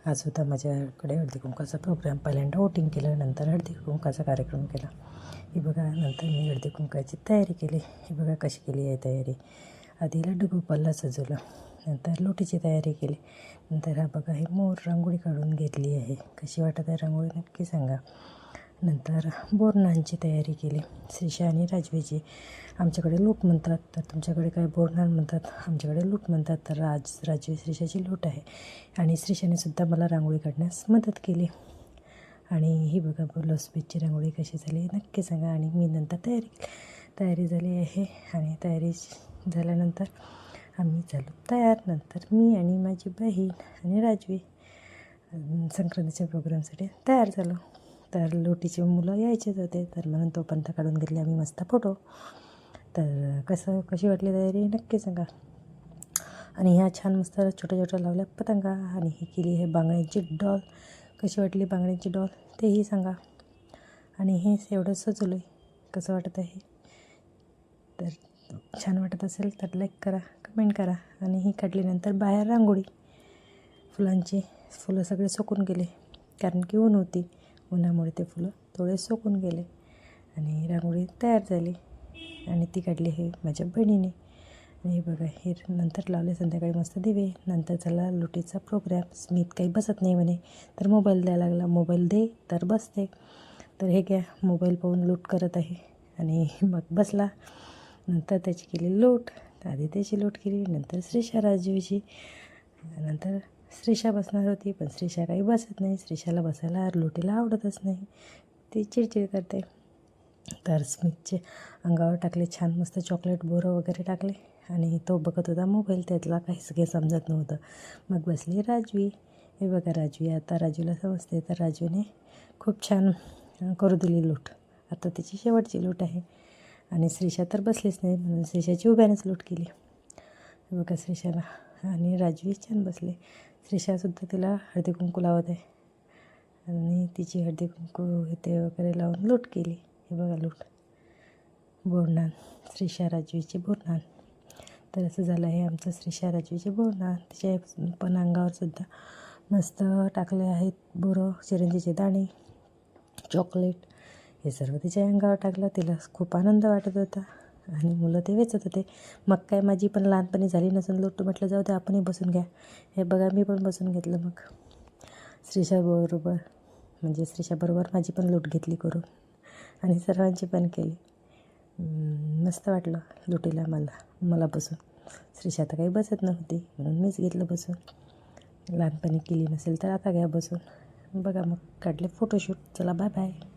आज होता माझ्याकडे हळदी-कुंकवाचा प्रोग्राम. पहिल्यांदा वोटिंग केलं, नंतर हळदी-कुंकवाचा कार्यक्रम केला. ही बघा, नंतर मी हळदी-कुंकवाची तयारी केली. ही बघा कशी केली आहे तयारी. आधी लड्डू गोपालला सजवलं, नंतर लोटीची तयारी केली, नंतर हा बघा ही मोर रांगोळी काढून घेतली आहे. कशी वाटत आहे रांगोळी नक्की सांगा. नंतर बोरनांची तयारी केली, श्रीशा आणि राजवीची. आमच्याकडे लूट म्हणतात, तर तुमच्याकडे काय बोरनान म्हणतात, आमच्याकडे लूट म्हणतात. तर राजवी श्रीशाची लूट आहे. आणि श्रीशानेसुद्धा मला रांगोळी काढण्यास मदत केली. आणि ही बघा ब्लाऊज पीसची रांगोळी कशी झाली नक्की सांगा. आणि मी नंतर तयारी झाली आहे. आणि तयारी झाल्यानंतर आम्ही झालो तयार. नंतर मी आणि माझी बहीण आणि राजवी संक्रांतीच्या प्रोग्रामसाठी तयार झालो. तर लोटीचे मुलं यायचेच होते, तर म्हणून तोपर्यंत काढून घेतले आम्ही मस्त फोटो. तर कशी वाटली तयारी नक्की सांगा. आणि ह्या छान मस्त छोट्या लावल्या पतंगा. आणि ही केली आहे बांगड्यांची डॉल. कशी वाटली बांगड्यांची डॉल तेही सांगा. आणि हे एवढं सजवलं आहे, कसं वाटत आहे. तर छान वाटत असेल तर लाईक करा, कमेंट करा. आणि ही काढल्यानंतर बाहेर रांगोळी फुलं सगळे सुकून गेले, कारण की ऊन होती. उन्हामुळे ते फुलं थोडे सुकून गेले आणि रांगोळी तयार झाली. आणि ती काढली आहे माझ्या बहिणीने. आणि बघा हे नंतर लावले संध्याकाळी मस्त दिवे. नंतर झाला लोटीचा प्रोग्राम. स्मित काही बसत नाही म्हणे, तर मोबाईल द्यायला लागला. मोबाईल दे तर बसते. तर हे घ्या, मोबाईल पाहून लूट करत आहे. आणि मग बसला. नंतर त्याची केली लूट. आधी त्याची लूट केली, नंतर श्रीशा राजवीची. नंतर श्रीशा बसणार होती, पण श्रीशा काही बसत नाही. श्रीशाला बसायला लोटीला आवडतच नाही, ती चिडचिड करते. तर स्मितचे अंगावर टाकले छान मस्त चॉकलेट बोरं वगैरे टाकले. आणि तो बघत होता मोबाईल, त्यातला काहीच काही समजत नव्हतं. मग बसली राजवी. हे बघा राजवी, आता राजवीला समजते. तर राजवीने खूप छान करू दिली लूट. आता तिची शेवटची लूट आहे. आणि श्रीशा तर बसलीच नाही, म्हणून श्रीशाची उभ्यानेच लूट केली. हे बघा श्रीशाला. आणि राजवी छान बसले. श्रीशासुद्धा तिला हळदी कुंकू लावत आहे. आणि तिची हळदी कुंकू इथे वगैरे लावून लूट केली. हे बघा लूट बोरनान, श्रीशा राजवीचे बोरनान. तर असं झालं आहे आमचं श्रीशा राजवीचे बोरनान. तिच्या पण अंगावरसुद्धा मस्त टाकले आहेत बोरं, चिरंजीचे दाणे, चॉकलेट हे सर्व तिच्या अंगावर टाकलं. तिला खूप आनंद वाटत होता. आणि मुलं ते वेचत होते. मग काय माझी पण लहानपणी झाली नसून लूट, म्हटलं जाऊ दे आपणही बसून घ्या. हे बघा मी पण बसून घेतलं. मग श्रीशाबरोबर माझी पण लूट घेतली करून. आणि सर्वांची पण केली. मस्त वाटलं लुटीला मला बसून. श्रीशा तर काही बसत नव्हती, म्हणून मीच घेतलं बसून. लहानपणी केली नसेल तर आता घ्या बसून. बघा मग काढले फोटोशूट. चला बाय बाय.